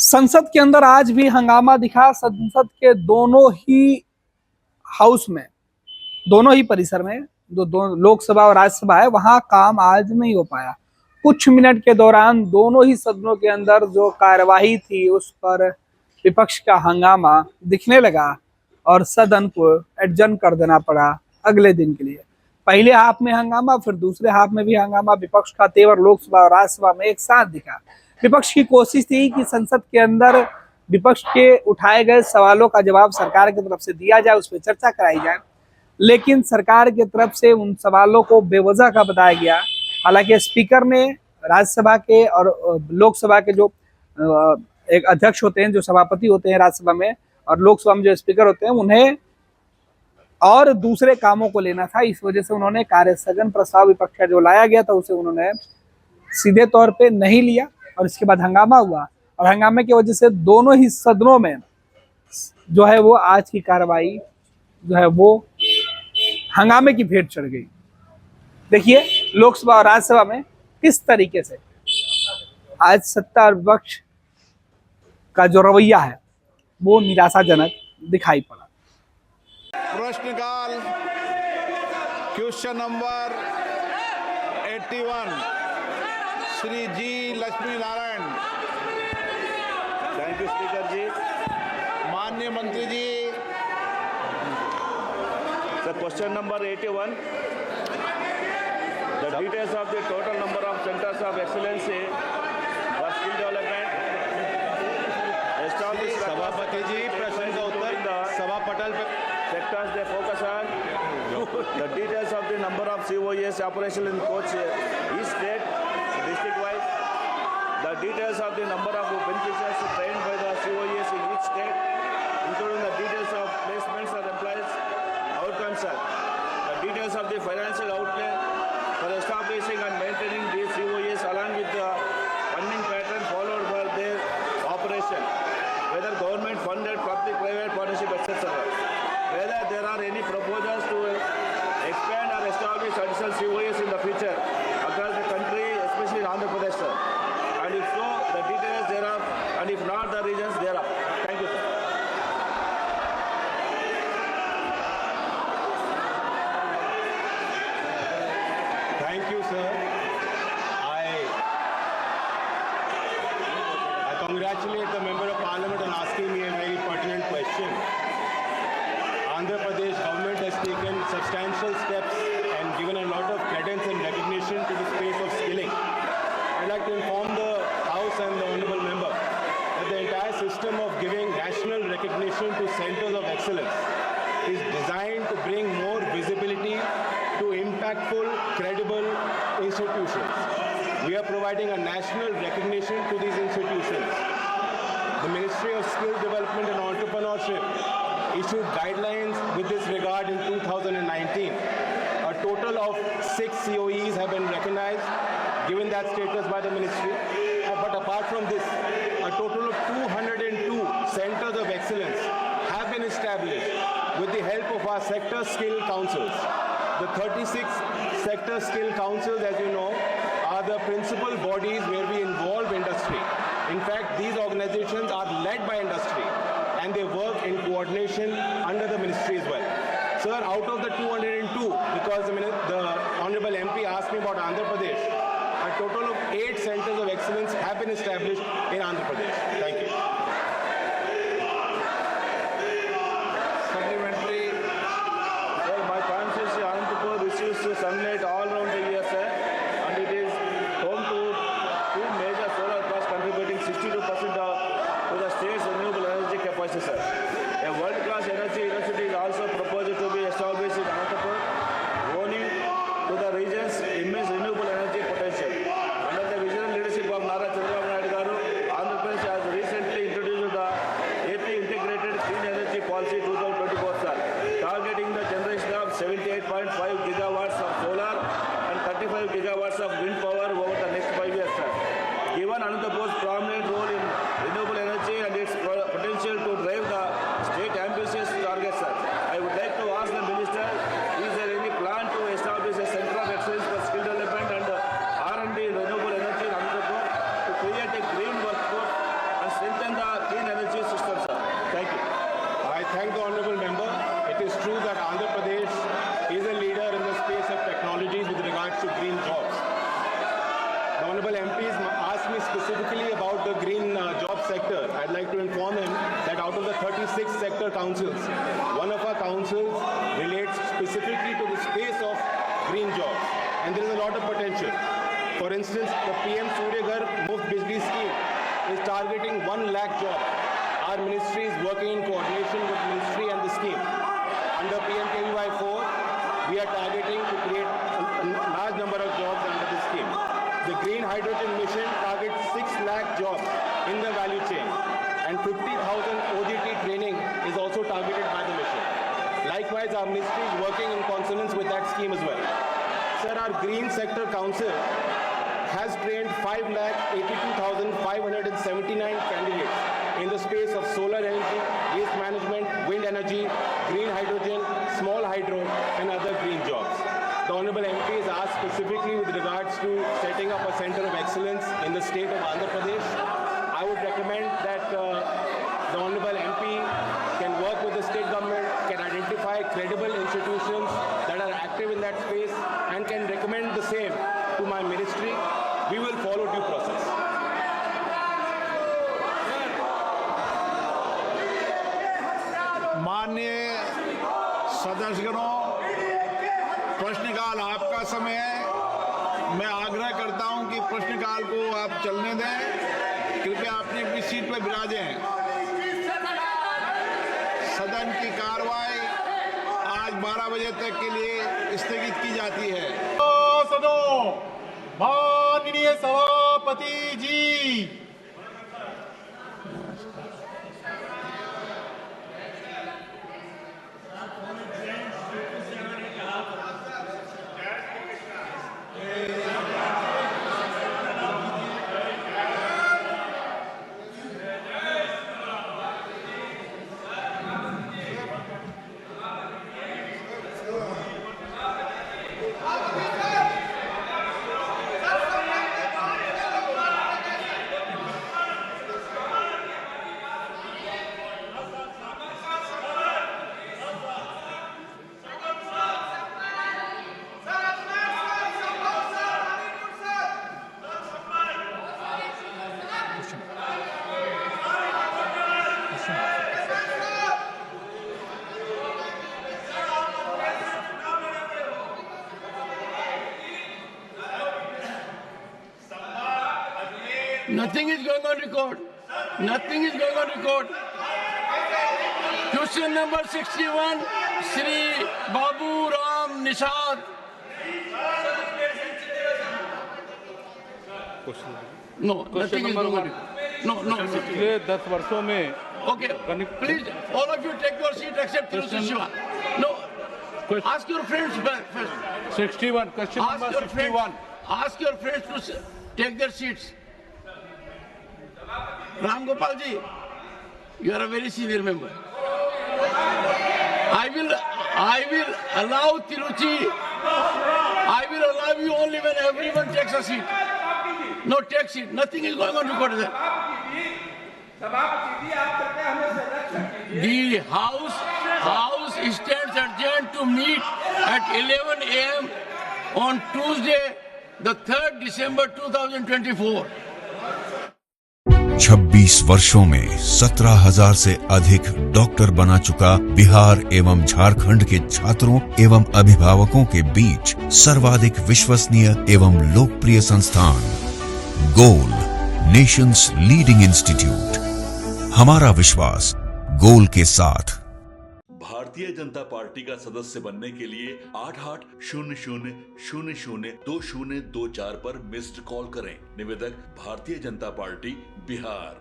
संसद के अंदर आज भी हंगामा दिखा। संसद के दोनों ही हाउस में, दोनों ही परिसर में, दो लोकसभा और राज्यसभा है, वहां काम आज नहीं हो पाया। कुछ मिनट के दौरान दोनों ही सदनों के अंदर जो कार्यवाही थी उस पर विपक्ष का हंगामा दिखने लगा और सदन को एडजर्न कर देना पड़ा अगले दिन के लिए। पहले हाफ में हंगामा, फिर दूसरे हाफ में भी हंगामा। विपक्ष का तेवर लोकसभा और राज्यसभा में एक साथ दिखा। विपक्ष की कोशिश थी कि संसद के अंदर विपक्ष के उठाए गए सवालों का जवाब सरकार की तरफ से दिया जाए, उस पर चर्चा कराई जाए, लेकिन सरकार की तरफ से उन सवालों को बेवजह का बताया गया। हालांकि स्पीकर ने राज्यसभा के और लोकसभा के जो एक अध्यक्ष होते हैं, जो सभापति होते हैं राज्यसभा में, और लोकसभा में जो स्पीकर होते हैं, उन्हें और दूसरे कामों को लेना था। इस वजह से उन्होंने कार्य स्थगन प्रस्ताव विपक्ष का जो लाया गया था उसे उन्होंने सीधे तौर पे नहीं लिया और इसके बाद हंगामा हुआ और हंगामे की वजह से दोनों ही सदनों में जो है वो आज की कार्रवाई जो है वो हंगामे की भेंट चढ़ गई। देखिए लोकसभा और राज्यसभा में किस तरीके से आज सत्ता और विपक्ष का जो रवैया है वो निराशाजनक दिखाई पड़ा। प्रश्नकाल question number 81 Shri G Lakshmi Narayan. Thank you speaker ji. माननीय मंत्री जी, sir question number 81, the details of the total number of centres of excellency for skill development establish. सभापति जी, प्रश्न का उत्तर सभा पटल पर। Sectors they focus on, the details of the number of COEs operational in coach each state, district wise, the details of the number of beneficiaries trained by the COEs in each state, including the details of placements of employees, outcomes, the details of the financial outlay for establishing and maintaining these COEs along with the funding pattern followed for their operation, whether government funded, public, private partnership, etc. Whether there are any proposals to expand or establish additional COEs in the future across the country, especially in Andhra Pradesh, sir. And if so, the details thereof, and if not, the regions thereof. Thank you, sir. Thank you, sir. I congratulate the Member of Parliament on asking me a very pertinent question. Andhra Pradesh government has taken substantial steps and given a lot of credence and recognition to the space of skilling. I'd like to inform the House and the Honourable Member that the entire system of giving national recognition to centers of excellence is designed to bring more visibility to impactful, credible institutions. We are providing a national recognition to these institutions. The Ministry of Skill Development and Entrepreneurship issued guidelines with this regard in 2019. A total of 6 COEs have been recognized, given that status by the ministry. But apart from this, a total of 202 centers of excellence have been established with the help of our sector skill councils. The 36 sector skill councils, as you know, are the principal bodies where we involve industry. In fact, these organizations are led by industry and they work in coordination under the ministry as well. Sir, out of the 202, because the Honorable MP asked me about Andhra Pradesh, a total of 8 centers of excellence have been established in Andhra Pradesh. Thank you. Supplementary. Sir, my constituency Anantapur receives sunlight all around the year, sir, and it is home to 2 major solar parks contributing 62% to the state's renewable energy capacity, sir. A world-class energy university is also proposed to be established in Anantapur, owing to the region's immense renewable energy potential. Under the visionary leadership of Nara Chandrababu Naidu Garu, Andhra Pradesh has recently introduced the AP Integrated Clean Energy Policy 2024, sir, targeting the generation of 78.5 gigawatts of solar and 35 gigawatts of wind power over the next 5 years, sir. Given Anantapur's prominent role in renewable energy and its potential to drive the the green job sector, I'd like to inform him that out of the 36 sector councils, one of our councils relates specifically to the space of green jobs, and there is a lot of potential. For instance, the PM Surya Ghar Muft Bijli scheme is targeting 1 lakh jobs. Our ministry is working in coordination with the ministry and the scheme. Under PMKVY 4, we are targeting to create a large number of jobs under this scheme. The Green Hydrogen Mission targets 6 lakh jobs in the value chain, and 50,000 OJT training is also targeted by the mission. Likewise, our ministry is working in consonance with that scheme as well. Sir, our Green Sector Council has trained 5,82,579 candidates in the space of solar energy, waste management, wind energy, green hydrogen, small hydro, and other green jobs. The Honorable MP is asked specifically with regards to setting up a center of excellence in the state of Andhra Pradesh. I would recommend that the Honorable MP can work with the state government, can identify credible institutions that are active in that space, and can recommend the same to my ministry. We will follow due process. माननीय सदस्यगणों, प्रश्नकाल आपका समय है। मैं आग्रह करता हूं कि प्रश्नकाल को आप चलने दें। कृपया अपनी अपनी सीट पर विराजें। सदन की कार्रवाई आज 12 बजे तक के लिए स्थगित की जाती है। माननीय सभापति जी, Nothing is going on record. Nothing is going on record. Question number 61, Shri Babu Ram Nishad. No, nothing is going on record. No. पिछले 10 वर्षों में Okay, please, all of you take your seat except Thiru Shiva. No, ask your friends first. 61, question number 61. Ask your friends to take their seats. Ram Gopal ji, you are a very senior member. I will allow Tiruchi. I will allow you only when everyone takes a seat. No, take seat. Nothing is going on record there. The House stands adjourned to meet at 11 a.m. on Tuesday, the 3rd December 2024. 26 वर्षों में 17,000 से अधिक doctor बना चुका बिहार एवं झारखंड के छात्रों एवं अभिभावकों के बीच सर्वाधिक विश्वसनीय एवं लोकप्रिय संस्थान गोल, नेशंस लीडिंग इंस्टीट्यूट। हमारा विश्वास गोल के साथ। भारतीय जनता पार्टी का सदस्य बनने के लिए 8800002024 पर मिस्ड कॉल करें। निवेदक भारतीय जनता पार्टी बिहार।